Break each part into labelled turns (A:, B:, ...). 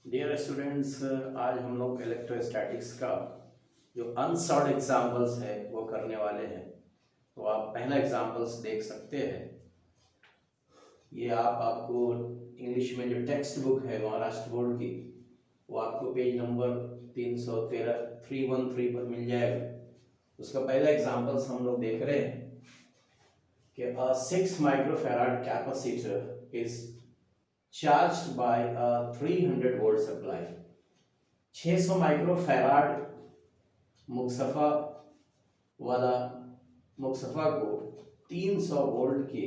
A: Dear students, आज हम लोग इलेक्ट्रोस्टैटिक्स का जो अनसॉल्व्ड एग्जांपल्स है वो करने वाले हैं। तो आप पहला एग्जांपल्स देख सकते हैं। ये आपको इंग्लिश में जो टेक्स्ट बुक है महाराष्ट्र बोर्ड की, वो आपको पेज नंबर 313 313 पर मिल जाएगा। उसका पहला एग्जांपल्स हम लोग देख रहे हैं कि 6 microfarad capacitor is charged by 300 volt supply. 600 microfarad मुक्सफा वाला मुक्सफा को 300 वोल्ट के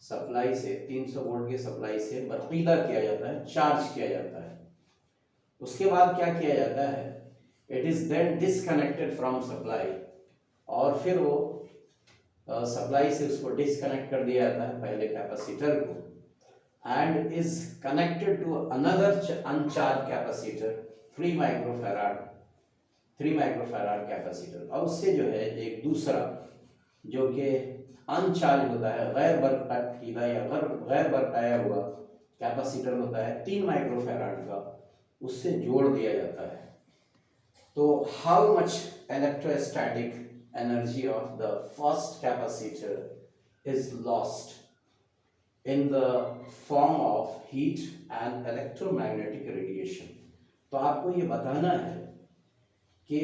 A: सप्लाई से 300 वोल्ट के सप्लाई से बर्कीदा किया जाता है, चार्ज किया जाता है। उसके बाद क्या किया जाता है, it is then disconnected from supply, और फिर वो सप्लाई से उसको डिसकनेक्ट कर दिया जाता है पहले कैपेसिटर को, and is connected to another uncharge capacitor 3 microfarad 3 microfarad capacitor. और उससे जो है एक दूसरा जो कि अनचार्ज होता है, गैर बरक़ायदा या गैर बरक़ाया हुआ कैपेसिटर होता है 3 माइक्रोफैराड का, उससे जोड़ दिया जाता है। तो how much electrostatic energy of the first capacitor is lost in the form of heat and electromagnetic radiation। तो आपको ये बताना है कि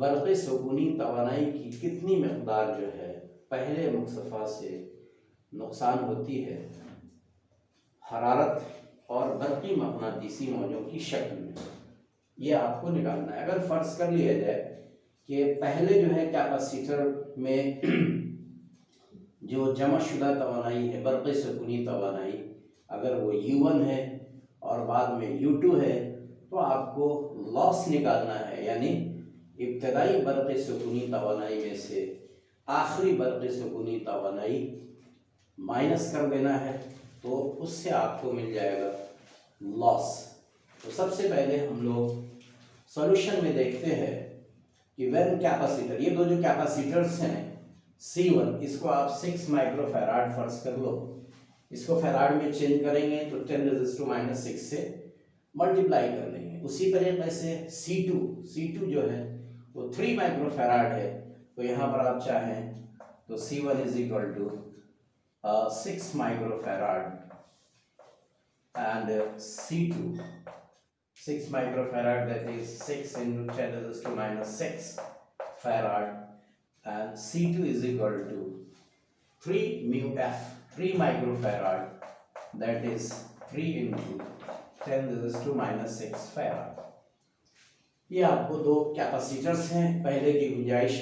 A: बर्क़ सुकूनी तवानाई की कितनी मकदार जो है पहले मुक्सफ़ा से नुकसान होती है हरारत और बर्क़ी मक़नातीसी मौजों की शक्ल में। ये आपको निकालना है। अगर फ़र्ज़ कर लिया जाए कि पहले जो है कैपेसिटर में जो जमाशुदा तवानाई है, बर्क़ सुकूनी तवानाई, अगर वो U1 है और बाद में U2 है, तो आपको लॉस निकालना है, यानी इब्तदाई बर्क़ सुकूनी तवानाई में से आखिरी बर्क़ सुकूनी तवानाई माइनस कर देना है, तो उससे आपको मिल जाएगा लॉस। तो सबसे पहले हम लोग सॉल्यूशन में देखते हैं कि व्हेन कैपेसिटर, ये दो जो कैपेसिटर्स हैं C1, इसको आप 6 माइक्रोफैराड फर्ज कर लो, इसको फैराड में चेंज करेंगे तो 10⁻⁻⁶ से मल्टीप्लाई कर लेंगे। उसी तरीके से C2 जो है वो 3 माइक्रोफैराड है, तो यहाँ पर आप चाहें तो C1 is equal to 6 microfarad and C2 6 microfarad, that is 6 into 10⁻⁶ farad, and C2 is equal to 3 mu f 3 microfarad, that is 3 into 10⁻⁶ farad। ये आपको दो कैपेसिटर्स हैं, पहले की गुंजाइश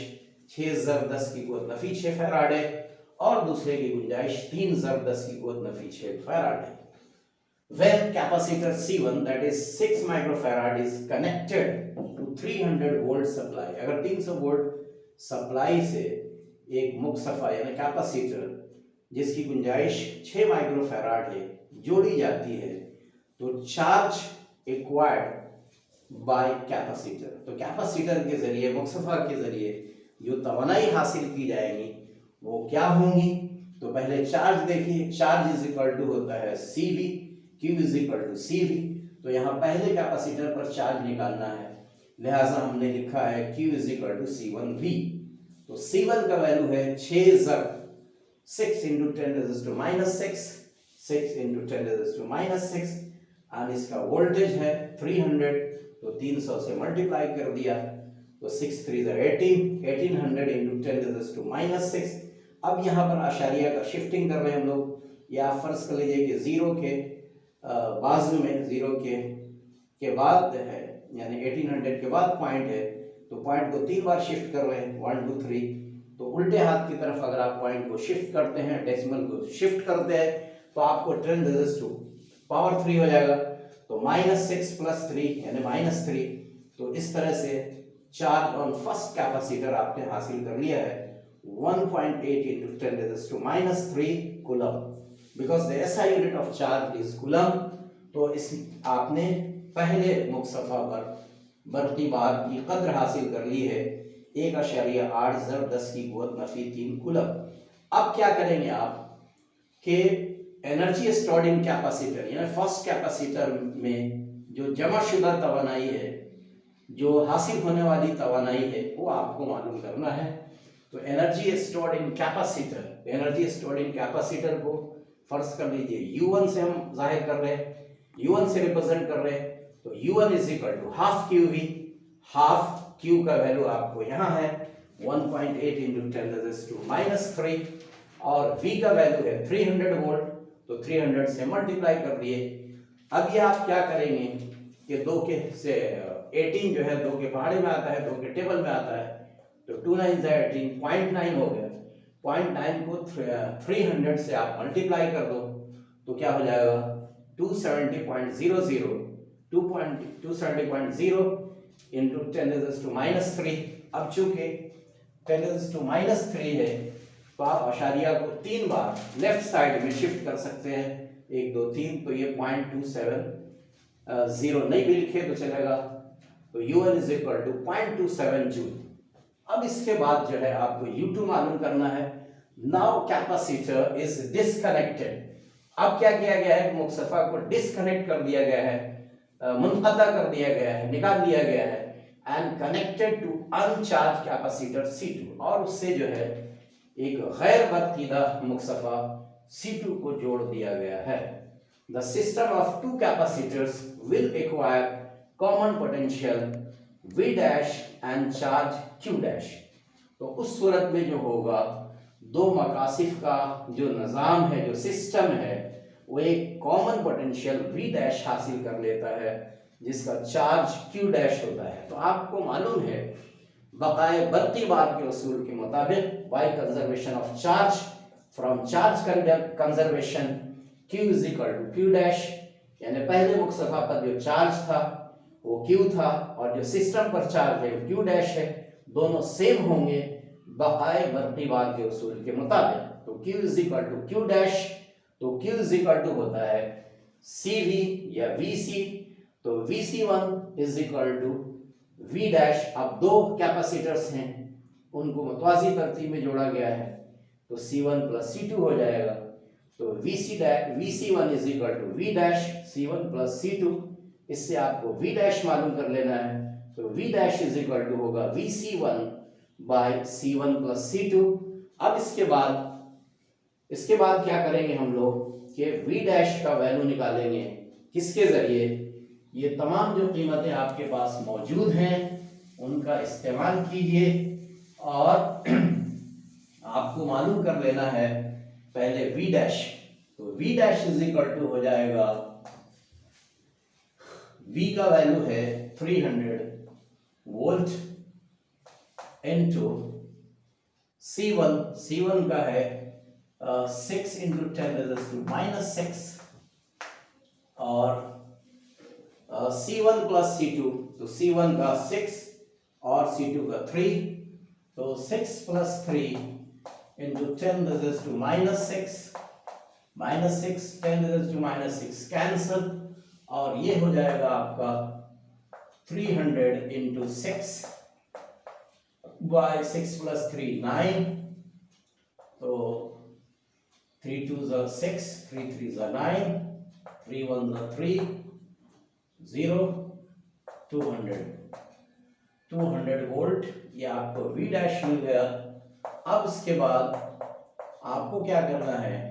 A: 6 × 10 की क़ुव्वत नफी 6 फैराड है और दूसरे की गुंजाइश 3 × 10 की क़ुव्वत नफी 6 फैराड है। When capacitor C1, that is 6 microfarad, is connected to 300 volt supply, अगर 300 वोल्ट सप्लाई से एक मुक्सफा यानी कैपेसिटर जिसकी गुंजाइश 6 माइक्रोफैराड है जोड़ी जाती है, तो चार्ज एक्वायर्ड बाय कैपेसिटर, तो कैपेसिटर के जरिए, मुक्सफा के जरिए जो तवानाई हासिल की जाएगी वो क्या होंगी। तो पहले चार्ज देखिए, चार्ज इज इक्वल टू होता है CV, Q is equal to CV। तो यहाँ पहले कैपेसिटर पर चार्ज निकालना है, लिहाजा हमने लिखा है Q is equal to C1V। तो C1 का वैल्यू है 6 into 10⁻⁶, 6 into 10⁻⁶, और इसका वोल्टेज है 300, तो 300 से मल्टीप्लाई कर दिया तो 6 3 18, 1800 into 10⁻⁶। अब यहाँ पर आशारिया का शिफ्टिंग कर रहे हैं हम लोग, या आप फर्ज कर लीजिए कि जीरो के बाजू में, जीरो के बाद है, यानी 1800 के बाद पॉइंट है, तो पॉइंट को 3 बार शिफ्ट कर रहे हैं, 1 2 3। तो उल्टे हाथ की तरफ अगर आप पॉइंट को शिफ्ट करते हैं, डेसिमल को शिफ्ट करते हैं, तो आपको 10⁻³ हो जाएगा, तो -6 + 3 यानी -3। तो इस तरह से चार्ज ऑन फर्स्ट कैपेसिटर आपने हासिल कर लिया है 1.8 into 10⁻³ coulomb, because the SI unit of charge is coulomb. तो इस आपने पहले मुक्सफा पर बर्क़ी बार की कद्र हासिल कर ली है 1.8 × 10 की क़ुव्वत नफी 3 कूलम। अब क्या करेंगे आप कि एनर्जी स्टोर्ड इन कैपेसिटर, यानी फर्स्ट कैपेसिटर में जो जमाशुदा तवानाई है, जो हासिल होने वाली तवानाई है, वो आपको मालूम करना है। तो energy stored in capacitor, energy stored in capacitor को फर्स्ट कर लीजिए U1 से हम जाहिर कर रहे हैं, U1 से रिप्रेजेंट कर रहे हैं। तो U1 is equal to half QV, half Q का वैल्यू आपको यहाँ है 1.8 इंटू 10⁻⁻³ और V का वैल्यू है 300 वोल्ट, तो 300 से मल्टीप्लाई कर दिए। अब ये आप क्या करेंगे कि 2 के से 18 जो है 2 के पहाड़े में आता है, 2 के टेबल में आता है, तो 2 9 से 18 0.9 हो गया। 0.9 को 300 से आप मल्टीप्लाई कर दो तो क्या हो जाएगा 270.00 270.0 इंटू 10⁻³ अब चूंकि 10⁻³ है तो आप अशारिया को 3 बार लेफ्ट साइड में शिफ्ट कर सकते हैं, 1 2 3, तो ये 0.270 नहीं भी लिखे तो चलेगा। तो U1 is equal to 0.27 joule. अब इसके बाद जो है आपको U2 मालूम करना है। Now capacitor is disconnected. अब क्या किया गया है, मुक्सफा को डिस्कनेक्ट कर दिया गया है, मुनक़ता कर दिया गया है, निकाल दिया गया है, and connected to uncharge capacitor C2, और उससे जो है एक गैर बरकीदा मुक्सफा C2 को जोड़ दिया गया है। The system of two capacitors will acquire common potential V dash and charge Q dash. तो उस सूरत में जो होगा, दो मकासिफ का जो निज़ाम है, जो सिस्टम है, वो एक कॉमन पोटेंशियल V डैश हासिल कर लेता है जिसका चार्ज Q डैश होता है। तो आपको मालूम है बकाए बर्की बार के उसूल के मुताबिक by conservation of charge from charge conservation Q is equal to Q dash, यानी पहले मुक्सफा पर जो चार्ज था वो Q था और जो सिस्टम पर चार्ज है वो Q डैश है, दोनों सेम होंगे बकाए बर्की बार के उसूल के मुताबिक। तो Q is equal to Q dash, तो Q इज इक्वल टू होता है CV या VC, तो VC1 is equal to V dash. अब दो कैपेसिटर्स हैं, उनको मुतवाज़ी तरतीब में जोड़ा गया है, तो C1 प्लस C2 हो जाएगा। तो VC1 is equal to V dash C1 plus C2, इससे आपको V डैश मालूम कर लेना है। तो V dash is equal to होगा VC1 bye C1 plus C2। अब इसके बाद क्या करेंगे हम लोग कि V डैश का वैल्यू निकालेंगे, किसके जरिए, ये तमाम जो कीमतें आपके पास मौजूद हैं उनका इस्तेमाल कीजिए और आपको मालूम कर लेना है पहले V डैश। तो V dash is equal to हो जाएगा, V का वैल्यू है 300 वोल्ट इनटू C1 का है 6 इंटू 10⁻⁻6 और C1 प्लस C2, तो C1 का 6 और C2 का 3, तो 6 प्लस 3 इंटू 10⁻⁻6 -6 10⁻⁻6 कैंसल, और ये हो जाएगा आपका 300 इंटू 6 बाय 6 प्लस 3 9, तो 3 2 6 3 3 9 3 1 3 0 200 वोल्ट, ये आपको V डैश मिल गया। अब इसके बाद आपको क्या करना है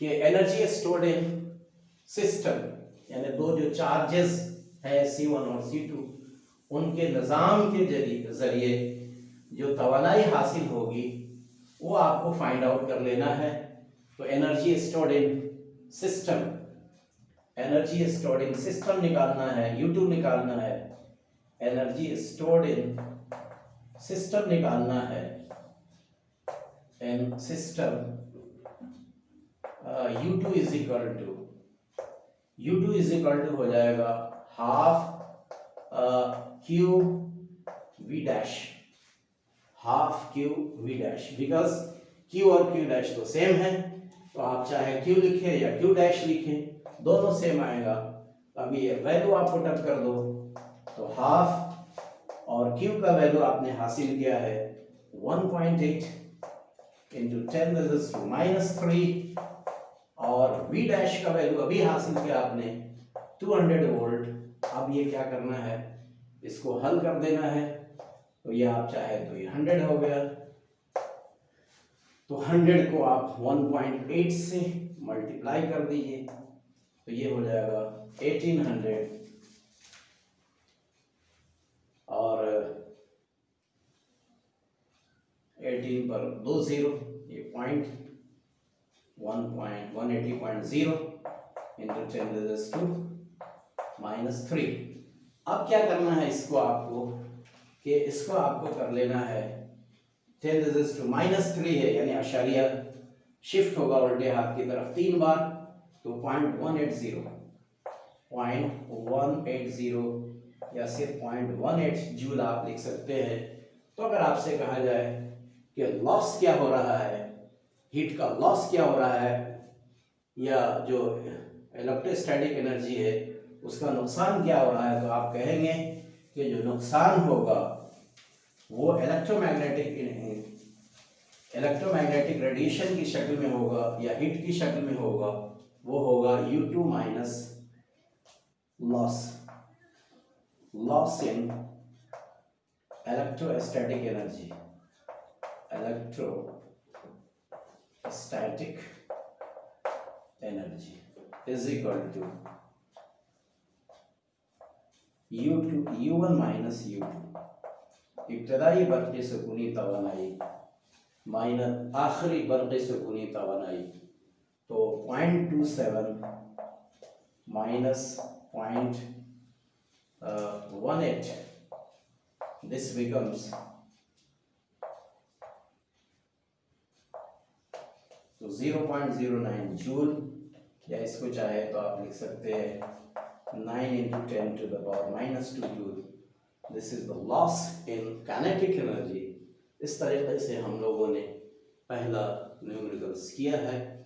A: कि एनर्जी स्टोर्ड इन सिस्टम, यानी दो जो चार्जेस है C1 और C2, उनके निज़ाम के जरिए जो तवानाई हासिल होगी वो आपको फाइंड आउट कर लेना है। तो एनर्जी स्टोर्ड इन सिस्टम निकालना है, U2 निकालना है, एनर्जी स्टोर्ड इन सिस्टम निकालना है, इन system U2 is equal to हो जाएगा half Q V dash, half Q V dash, because Q और Q डैश तो सेम है, तो आप चाहे Q लिखें या Q डैश लिखें, दोनों सेम आएगा। अभी ये वैल्यू आप पुटअप कर दो, तो हाफ और Q का वैल्यू आपने हासिल किया है 1.8 इंटू 10⁻³ और V डैश का वैल्यू अभी हासिल किया आपने 200 वोल्ट। अब ये क्या करना है, इसको हल कर देना है। तो ये आप चाहे तो ये 100 हो गया, तो 100 को आप 1.8 से मल्टीप्लाई कर दीजिए, तो ये हो जाएगा 1800 और 18 पर 2 जीरो, ये पॉइंट 1.180.0 इंटू 10⁻⁻3। अब क्या करना है इसको आपको, कि इसको आपको कर लेना है 10⁻⁻3 है, यानी अशारिया शिफ्ट होगा उल्टे हाथ की तरफ 3 बार, तो 0.180 या सिर्फ 0.18 जूल आप लिख सकते हैं। तो अगर आपसे कहा जाए कि लॉस क्या हो रहा है, हीट का लॉस क्या हो रहा है, या जो इलेक्ट्रोस्टैटिक एनर्जी है उसका नुकसान क्या हो रहा है, तो आप कहेंगे कि जो नुकसान होगा वो इलेक्ट्रोमैग्नेटिक रेडिएशन की शक्ल में होगा या हीट की शक्ल में होगा, वो होगा U2 minus loss in electrostatic energy, electrostatic energy is equal to U1 minus U2, इब्तदाई बर्क़ी सुकूनी तवानाई माइनस आखिरी बर्क़ी सुकूनी तवानाई, तो 0.27 माइनस 0.18, दिस बिकम्स तो 0.09 जूल, या इसको चाहे तो आप लिख सकते हैं 9 into 10⁻⁻2 joule. This is the loss in kinetic energy. इस तरीके से हम लोगों ने पहला न्यूमेरिकल्स किया है।